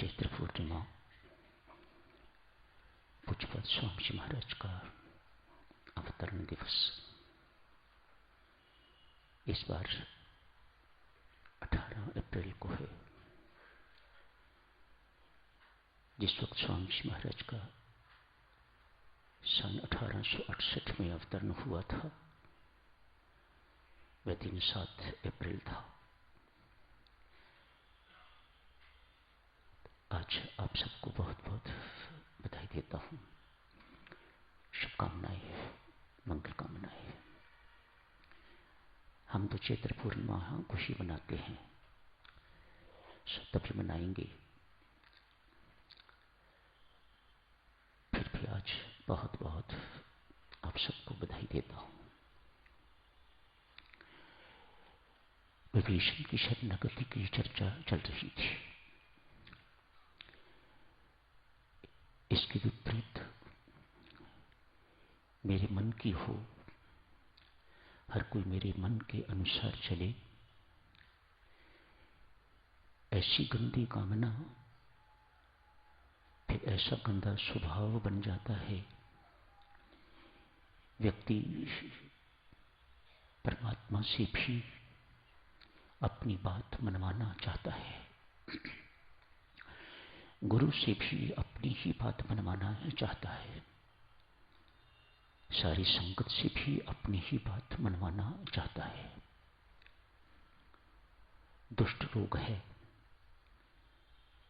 चैत्र पूर्णिमा पूज्यपाद स्वामी जी महाराज का अवतरण दिवस इस बार 18 अप्रैल को है। जिस वक्त स्वामी जी महाराज का सन 1868 में अवतरण हुआ था, वह दिन 7 अप्रैल था। आज आप सबको बहुत बहुत बधाई देता हूँ, शुभकामनाएं, मंगल कामनाएं। हम तो चैत्र पूर्णिमा को ही मनाते हैं, तभी मनाएंगे। फिर भी आज बहुत बहुत आप सबको बधाई देता हूँ। विभीषण की शरणागति की चर्चा चल रही थी। इसके विपरीत मेरे मन की हो, हर कोई मेरे मन के अनुसार चले, ऐसी गंदी कामना फिर ऐसा गंदा स्वभाव बन जाता है। व्यक्ति परमात्मा से भी अपनी बात मनवाना चाहता है, गुरु से भी अपनी ही बात मनवाना चाहता है, सारी संगत से भी अपनी ही बात मनवाना चाहता है। दुष्ट रोग है,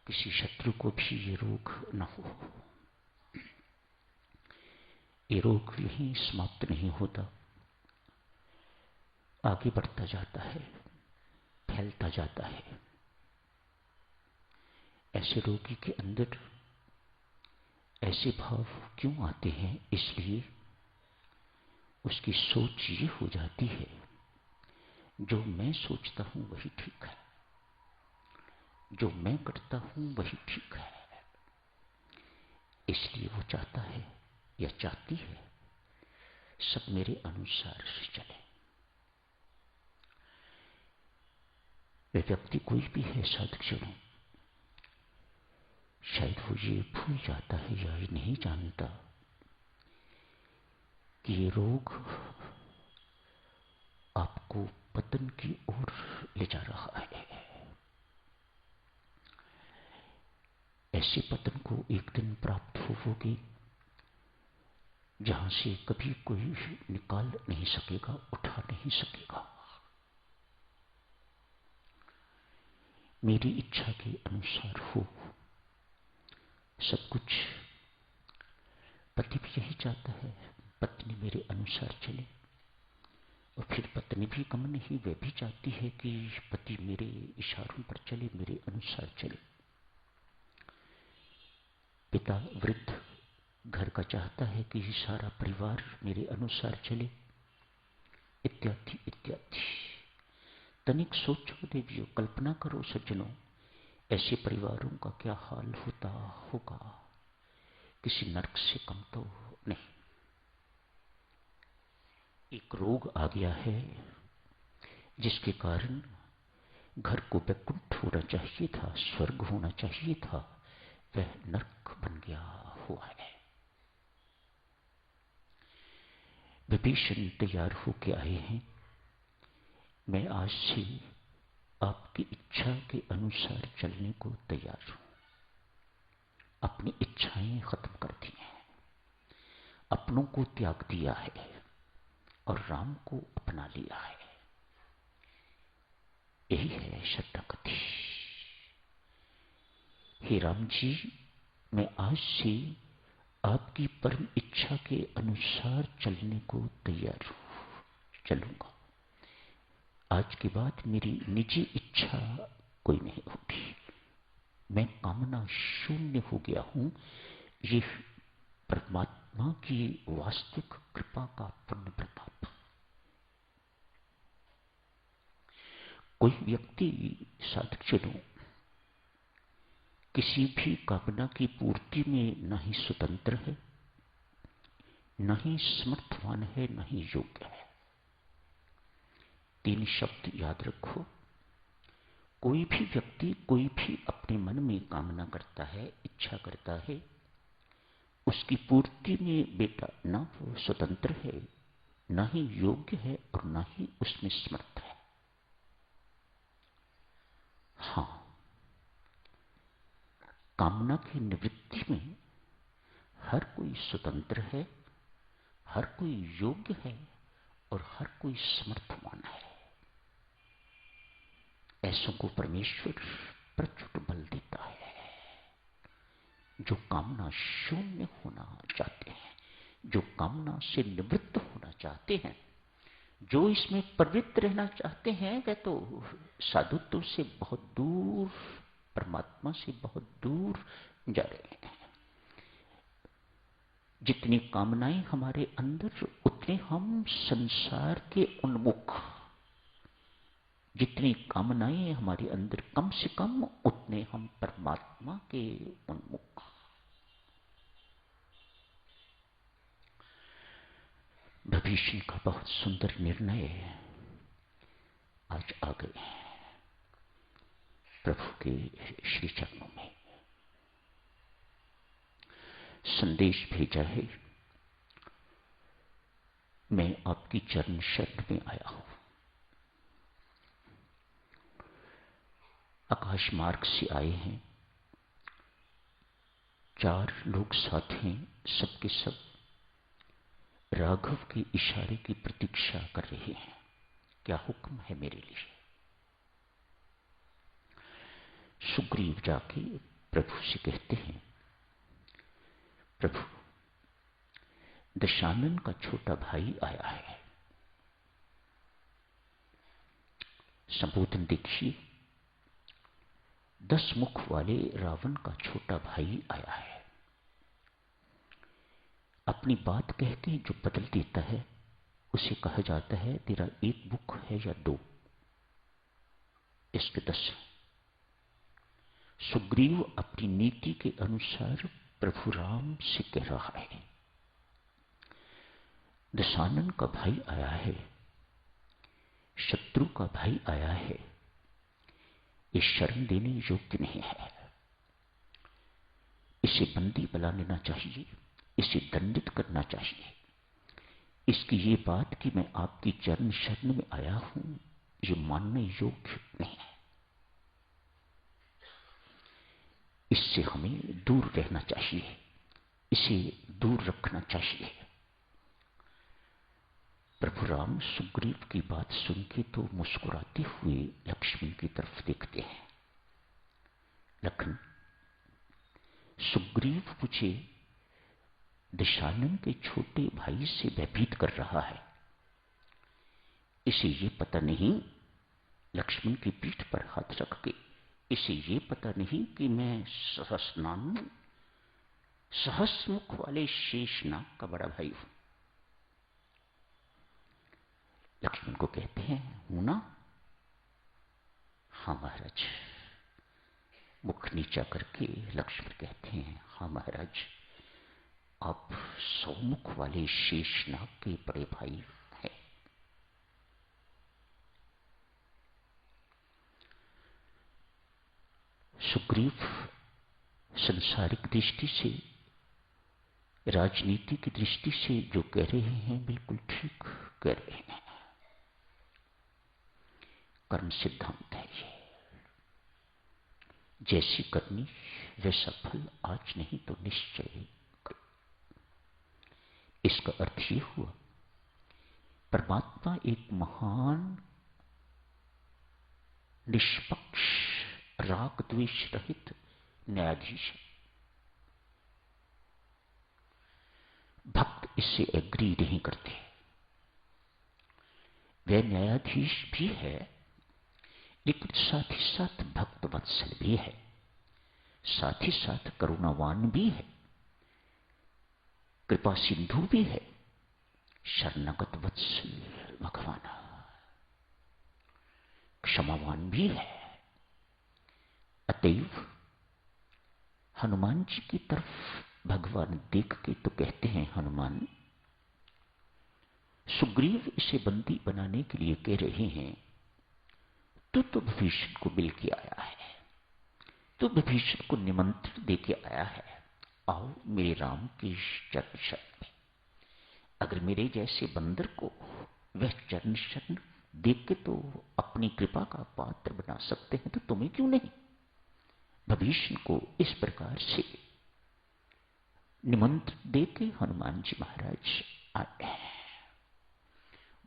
किसी शत्रु को भी ये रोग न हो। ये रोग यहीं समाप्त नहीं होता, आगे बढ़ता जाता है, फैलता जाता है। ऐसे रोगी के अंदर ऐसे भाव क्यों आते हैं? इसलिए उसकी सोच ये हो जाती है, जो मैं सोचता हूं वही ठीक है, जो मैं करता हूं वही ठीक है। इसलिए वो चाहता है या चाहती है सब मेरे अनुसार चले। वे व्यक्ति कोई भी है साधकजनों, शायद वो ये भूल जाता है या ये नहीं जानता कि ये रोग आपको पतन की ओर ले जा रहा है। ऐसे पतन को एक दिन प्राप्त होगी जहां से कभी कोई निकाल नहीं सकेगा, उठा नहीं सकेगा। मेरी इच्छा के अनुसार हो सब कुछ। पति भी यही चाहता है, पत्नी मेरे अनुसार चले। और फिर पत्नी भी कम नहीं, वे भी चाहती है कि पति मेरे इशारों पर चले, मेरे अनुसार चले। पिता वृद्ध घर का चाहता है कि सारा परिवार मेरे अनुसार चले, इत्यादि इत्यादि। तनिक सोचो देवियों, कल्पना करो सज्जनों, ऐसे परिवारों का क्या हाल होता होगा। किसी नरक से कम तो नहीं। एक रोग आ गया है जिसके कारण घर को वैकुंठ होना चाहिए था, स्वर्ग होना चाहिए था, वह नरक बन गया हुआ है। विभीषण तैयार होके आए हैं। मैं आज से आपकी इच्छा के अनुसार चलने को तैयार हूं। अपनी इच्छाएं खत्म कर दी हैं, अपनों को त्याग दिया है और राम को अपना लिया है। यही है शरणागति। हे राम जी, मैं आज से आपकी परम इच्छा के अनुसार चलने को तैयार हूं, चलूंगा। आज के बाद मेरी निजी इच्छा कोई नहीं होगी। मैं कामना शून्य हो गया हूं। ये परमात्मा की वास्तविक कृपा का पुण्य प्रताप। कोई व्यक्ति साधकजनों किसी भी कामना की पूर्ति में न ही स्वतंत्र है, न ही समर्थवान है, न ही योग्य है। 3 शब्द याद रखो, कोई भी व्यक्ति कोई भी अपने मन में कामना करता है, इच्छा करता है, उसकी पूर्ति में बेटा ना वो स्वतंत्र है, ना ही योग्य है और ना ही उसमें समर्थ है। हां, कामना की निवृत्ति में हर कोई स्वतंत्र है, हर कोई योग्य है और हर कोई समर्थवान है। ऐसों को परमेश्वर प्रचुर बल देता है। जो कामना शून्य होना चाहते हैं, जो कामना से निवृत्त होना चाहते हैं, जो इसमें प्रवृत्त रहना चाहते हैं, वे तो साधुत्व से बहुत दूर, परमात्मा से बहुत दूर जा रहे हैं। जितनी कामनाएं हमारे अंदर, उतने हम संसार के उन्मुख। जितनी कामनाएं हमारे अंदर कम से कम, उतने हम परमात्मा के उन्मुख। विभीषण का बहुत सुंदर निर्णय आज आ गए प्रभु के श्री चरणों में। संदेश भेजा है, मैं आपकी चरण शरण में आया हूं। आकाश मार्ग से आए हैं, 4 लोग साथ हैं, सबके सब राघव के इशारे की प्रतीक्षा कर रहे हैं। क्या हुक्म है मेरे लिए? सुग्रीव जाके प्रभु से कहते हैं, प्रभु दशानन का छोटा भाई आया है, संबोधन देखिए। 10 मुख वाले रावण का छोटा भाई आया है। अपनी बात कह के जो बदल देता है, उसे कहा जाता है तेरा 1 मुख है या 2, इसके 10। सुग्रीव अपनी नीति के अनुसार प्रभु राम से कह रहा है, दशानन का भाई आया है, शत्रु का भाई आया है, ये शरण देने योग्य नहीं है। इसे बंदी बना लेना चाहिए, इसे दंडित करना चाहिए। इसकी ये बात कि मैं आपकी चरण शरण में आया हूं, ये मानने योग्य नहीं है। इससे हमें दूर रहना चाहिए, इसे दूर रखना चाहिए। प्रभु राम सुग्रीव की बात सुन के तो मुस्कुराते हुए लक्ष्मण की तरफ देखते हैं। लखन, सुग्रीव मुझे दशानन के छोटे भाई से भयभीत कर रहा है। इसे ये पता नहीं, लक्ष्मण की पीठ पर हाथ रख के, इसे ये पता नहीं कि मैं सहस्रमुख वाले शेषनाग का बड़ा भाई हूं। लक्ष्मण को कहते हैं, हूं ना? हाँ महाराज। मुख नीचा करके लक्ष्मण कहते हैं, हाँ महाराज, आप 100 मुख वाले शेषनाग के बड़े भाई हैं। सुग्रीव संसारिक दृष्टि से, राजनीति की दृष्टि से जो कह रहे हैं बिल्कुल ठीक कह रहे हैं। कर्म सिद्धांत है ये, जैसी करनी वैसा फल, आज नहीं तो निश्चय। इसका अर्थ ये हुआ, परमात्मा एक महान निष्पक्ष राग द्वेष रहित न्यायाधीश है। भक्त इससे एग्री नहीं करते। वह न्यायाधीश भी है, लेकिन साथ ही साथ भक्त वत्सल भी है, साथ ही साथ करुणावान भी है, कृपा सिंधु भी है, शरणागत वत्सल भगवान क्षमावान भी है। अतएव हनुमान जी की तरफ भगवान देख के तो कहते हैं, हनुमान, सुग्रीव इसे बंदी बनाने के लिए कह रहे हैं, तो विभीषण को मिल के आया है, तो विभीषण को निमंत्रण दे के आया है, आओ मेरे राम के चरण शरण में। अगर मेरे जैसे बंदर को वह चरण शरण देख के तो अपनी कृपा का पात्र बना सकते हैं, तो तुम्हें क्यों नहीं। विभीषण को इस प्रकार से निमंत्रण दे के हनुमान जी महाराज आए हैं।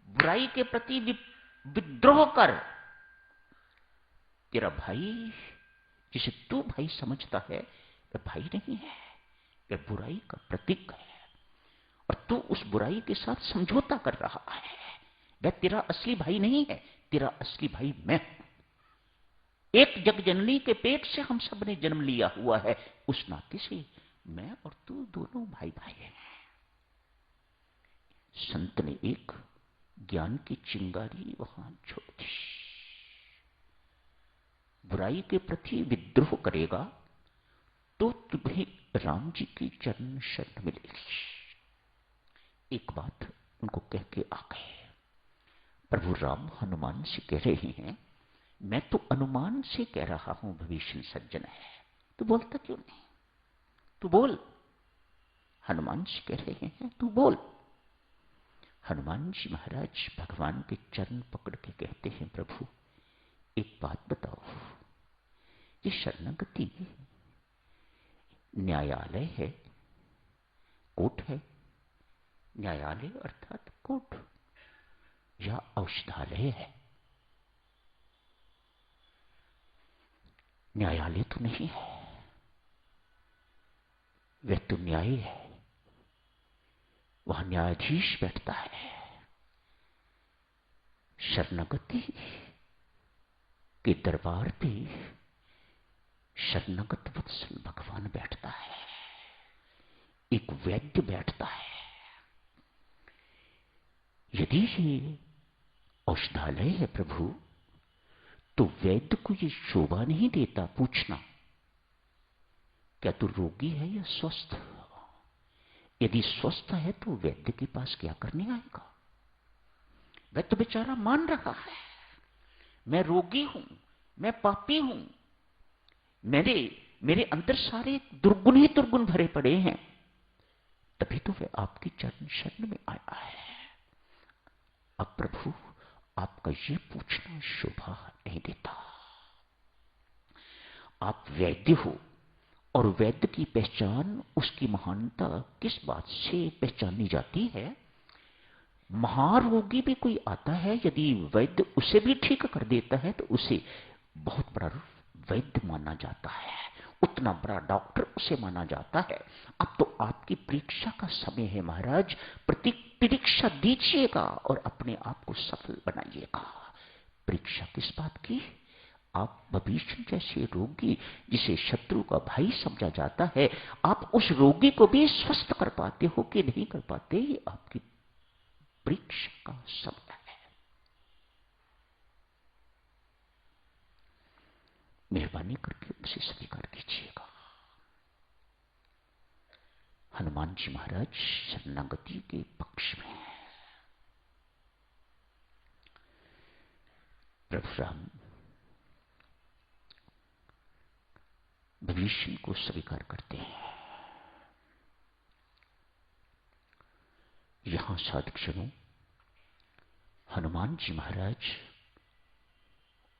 बुराई के प्रति विद्रोह कर, तेरा भाई जिसे तू भाई समझता है वह भाई नहीं है, वह बुराई का प्रतीक है, और तू उस बुराई के साथ समझौता कर रहा है। वह तेरा असली भाई नहीं है, तेरा असली भाई मैं हूं। एक जगजननी के पेट से हम सब ने जन्म लिया हुआ है, उस नाते से मैं और तू दोनों भाई भाई हैं। संत ने एक ज्ञान की चिंगारी वहां छोड़ दी। बुराई के प्रति विद्रोह करेगा तो तुम्हें राम जी की चरण शरण मिलेगी। एक बात उनको कह के आ गए। प्रभु राम हनुमान से कह रहे हैं, मैं तो अनुमान से कह रहा हूं विभीषण सज्जन है, तू बोलता क्यों नहीं, तू बोल। हनुमान से कह रहे हैं तू बोल। हनुमान जी महाराज भगवान के चरण पकड़ के कहते हैं, प्रभु एक बात बताओ, ये शरणागति न्यायालय है, कोर्ट है, न्यायालय अर्थात कोर्ट, या औषधालय है। न्यायालय तो नहीं है, वह तो न्याय है, वहां न्यायाधीश बैठता है। शरणागति के दरबार पे शरणागत वत्सल भगवान बैठता है, एक वैद्य बैठता है। यदि ये औषधालय है प्रभु, तो वैद्य को ये शोभा नहीं देता पूछना क्या तू रोगी है या स्वस्थ। यदि स्वस्थ है तो वैद्य के पास क्या करने आएगा। वह तो बेचारा मान रहा है, मैं रोगी हूं, मैं पापी हूं, मेरे अंदर सारे दुर्गुण ही दुर्गुण भरे पड़े हैं, तभी तो वह आपकी चरण शरण में आया है। अब प्रभु आपका ये पूछना शोभा नहीं देता। आप वैद्य हो, और वैद्य की पहचान, उसकी महानता किस बात से पहचानी जाती है। महारोगी भी कोई आता है, यदि वैद्य उसे भी ठीक कर देता है तो उसे बहुत बड़ा वैद्य माना जाता है, उतना बड़ा डॉक्टर उसे माना जाता है। अब तो आपकी परीक्षा का समय है महाराज, परीक्षा दीजिएगा और अपने आप को सफल बनाइएगा। परीक्षा किस बात की। आप विभीषण जैसे रोगी जिसे शत्रु का भाई समझा जाता है, आप उस रोगी को भी स्वस्थ कर पाते हो कि नहीं कर पाते, ये आपकी परीक्षा का समय है। मेहरबानी करके उसे स्वीकार कीजिएगा। हनुमान जी महाराज शरणागति के पक्ष में है। प्रभु राम विभीषण को स्वीकार करते हैं। यहां साधुक्षणों हनुमान जी महाराज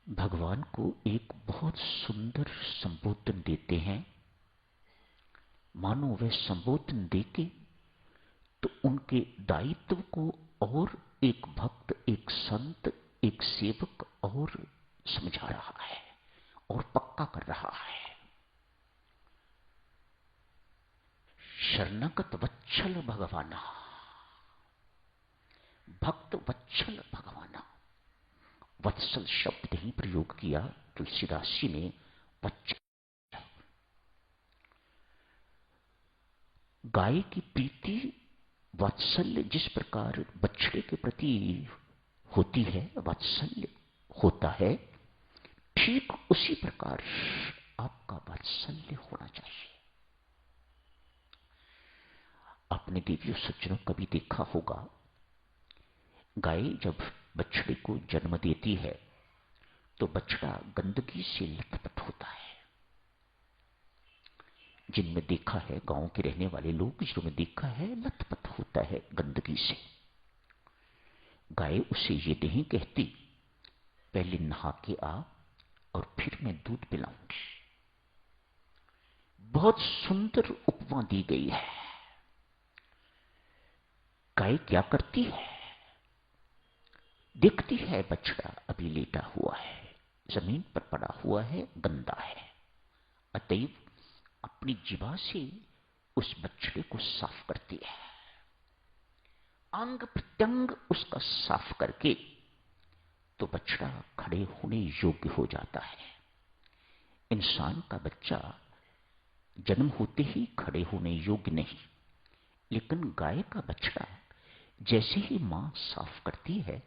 भगवान को एक बहुत सुंदर संबोधन देते हैं। मानो वह संबोधन देके तो उनके दायित्व को और एक भक्त, एक संत, एक सेवक और समझा रहा है और पक्का कर रहा है। शरणागत वत्सल भगवाना, भक्त वत्सल भगवाना। वत्सल शब्द नहीं प्रयोग किया तुलसीदास जी ने, वत्सल। गाय की प्रीति वात्सल्य जिस प्रकार बछड़े के प्रति होती है, वात्सल्य होता है, ठीक उसी प्रकार आपका वात्सल्य होना चाहिए। आपने देवियों सज्जनों कभी देखा होगा, गाय जब बछड़े को जन्म देती है तो बछड़ा गंदगी से लथपथ होता है। जिनमें देखा है, गांव के रहने वाले लोग जिन्होंने देखा है, लथपथ होता है गंदगी से। गाय उसे ये नहीं कहती पहले नहा के आ और फिर मैं दूध पिलाऊंगी। बहुत सुंदर उपमा दी गई है। गाय क्या करती है, देखती है बछड़ा अभी लेटा हुआ है, जमीन पर पड़ा हुआ है, गंदा है, अतएव अपनी जीवा से उस बछड़े को साफ करती है। अंग प्रत्यंग उसका साफ करके तो बछड़ा खड़े होने योग्य हो जाता है। इंसान का बच्चा जन्म होते ही खड़े होने योग्य नहीं, लेकिन गाय का बछड़ा जैसे ही मां साफ करती है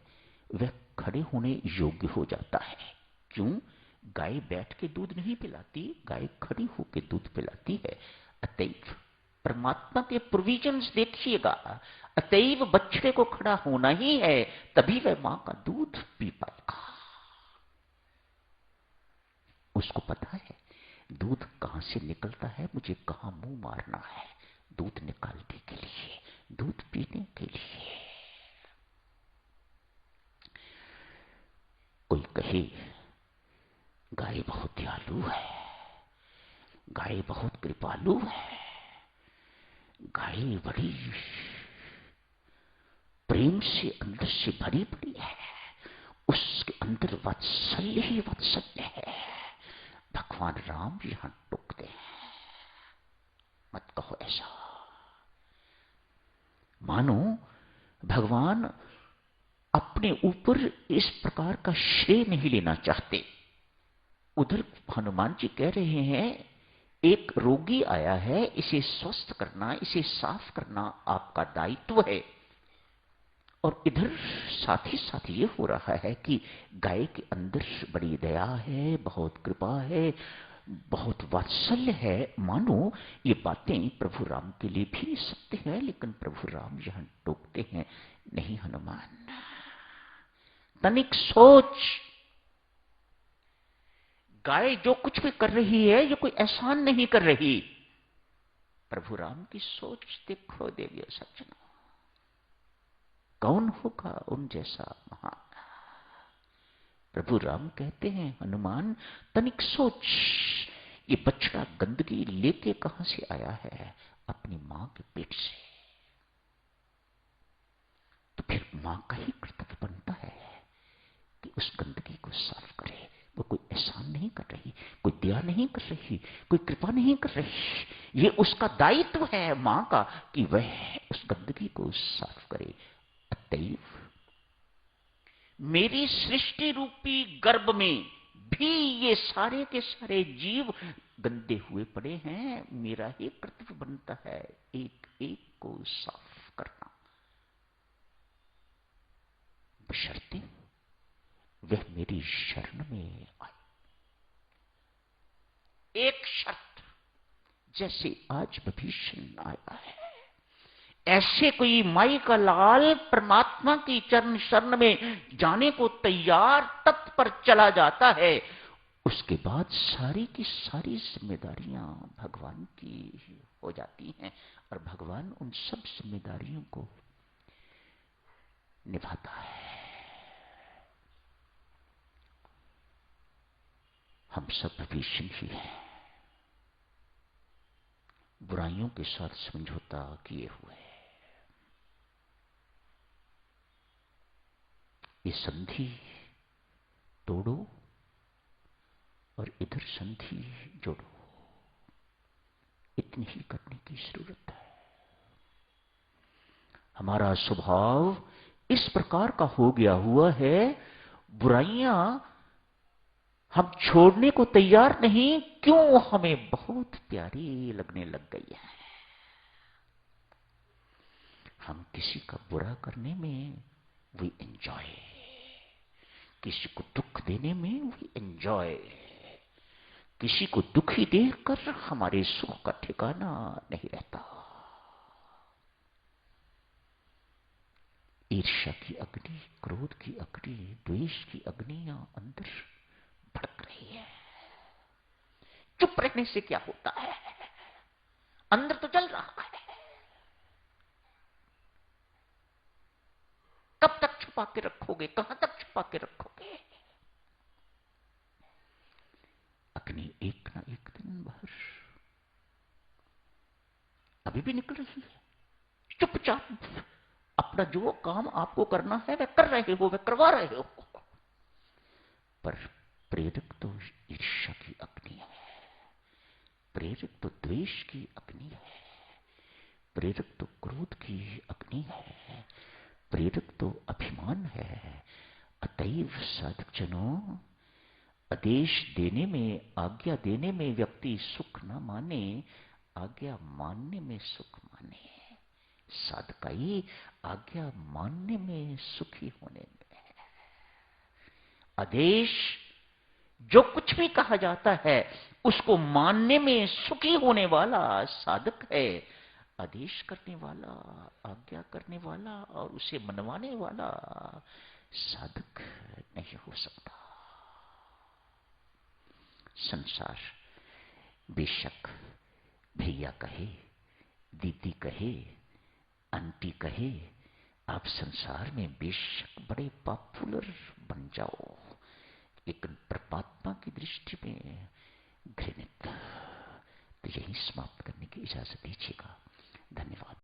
वह खड़े होने योग्य हो जाता है। क्यों? गाय बैठ के दूध नहीं पिलाती, गाय खड़ी होकर दूध पिलाती है। अतएव परमात्मा के प्रोविजंस देखिएगा, अतएव बछड़े को खड़ा होना ही है, तभी वह मां का दूध पी पाएगा। उसको पता है दूध कहां से निकलता है, मुझे कहां मुंह मारना है, दूध निकालने के लिए, दूध पीने के लिए। कोई कहे गाय बहुत दयालु है, गाय बहुत कृपालु है, गाय बड़ी प्रेम से अंदर से भरी पड़ी है, उसके अंदर वात्सल्य ही वात्सल्य है। भगवान राम यहां टोकते हैं, मत कहो ऐसा। मानो भगवान अपने ऊपर इस प्रकार का श्रेय नहीं लेना चाहते। उधर हनुमान जी कह रहे हैं एक रोगी आया है, इसे स्वस्थ करना, इसे साफ करना आपका दायित्व है। और इधर साथ ही साथ ये हो रहा है कि गाय के अंदर बड़ी दया है, बहुत कृपा है, बहुत वात्सल्य है। मानो ये बातें प्रभु राम के लिए भी सत्य है, लेकिन प्रभु राम यहां टोकते हैं, नहीं हनुमान, तनिक सोच। गाय जो कुछ भी कर रही है ये कोई एहसान नहीं कर रही। प्रभु राम की सोच देखो देवी सज्जनों, कौन होगा उन जैसा महान। प्रभु राम कहते हैं हनुमान तनिक सोच, ये बछड़ा गंदगी लेके कहां से आया है, अपनी मां के पेट से। तो फिर मां का ही कर्तव्य बनता है कि उस गंदगी को साफ करे। वो कोई एहसान नहीं कर रही, कोई दया नहीं कर रही, कोई कृपा नहीं कर रही, ये उसका दायित्व है मां का कि वह उस गंदगी को साफ करे। अतएव मेरी सृष्टि रूपी गर्भ में भी ये सारे के सारे जीव गंदे हुए पड़े हैं, मेरा ही कर्तव्य बनता है एक एक को साफ करना, बशर्ते वह मेरी शरण में आए। एक शर्त, जैसे आज विभीषण आया है, ऐसे कोई माई का लाल परमात्मा की चरण शरण में जाने को तैयार तत्पर चला जाता है, उसके बाद सारी की सारी जिम्मेदारियां भगवान की हो जाती हैं और भगवान उन सब जिम्मेदारियों को निभाता है। हम सब विभीषण ही हैं, बुराइयों के साथ समझौता किए हुए। ये संधि तोड़ो और इधर संधि जोड़ो, इतनी ही करने की जरूरत है। हमारा स्वभाव इस प्रकार का हो गया हुआ है, बुराइयां हम छोड़ने को तैयार नहीं, क्यों? हमें बहुत प्यारी लगने लग गई है। हम किसी का बुरा करने में वी एंजॉय, किसी को दुख देने में वी एंजॉय, किसी को दुखी देखकर हमारे सुख का ठिकाना नहीं रहता। ईर्ष्या की अग्नि, क्रोध की अग्नि, द्वेष की अग्नियां अंदर रही है। चुप रहने से क्या होता है, अंदर तो जल रहा है। कब तक छुपा के रखोगे, कहां तक छुपा के रखोगे? अग्नि एक ना एक दिन बाहर अभी भी निकल रही है। चुपचाप अपना जो काम आपको करना है वह कर रहे हो, वह करवा रहे हो। पर प्रेरक तो ईर्ष्या की अग्नि है, प्रेरक तो द्वेष की अग्नि है, प्रेरक तो क्रोध की अग्नि है, प्रेरक तो अभिमान है। अतएव साधक जनों, आदेश देने में, आज्ञा देने में व्यक्ति सुख न माने, आज्ञा मानने में सुख माने। साधकाई आज्ञा मानने में सुखी होने में है। आदेश जो कुछ भी कहा जाता है उसको मानने में सुखी होने वाला साधक है। आदेश करने वाला, आज्ञा करने वाला और उसे मनवाने वाला साधक नहीं हो सकता। संसार बेशक भैया कहे, दीदी कहे, आंटी कहे, आप संसार में बेशक बड़े पॉपुलर बन जाओ, लेकिन परमात्मा की दृष्टि में घृणित। तो यही समाप्त करने की इजाजत दीजिएगा। धन्यवाद।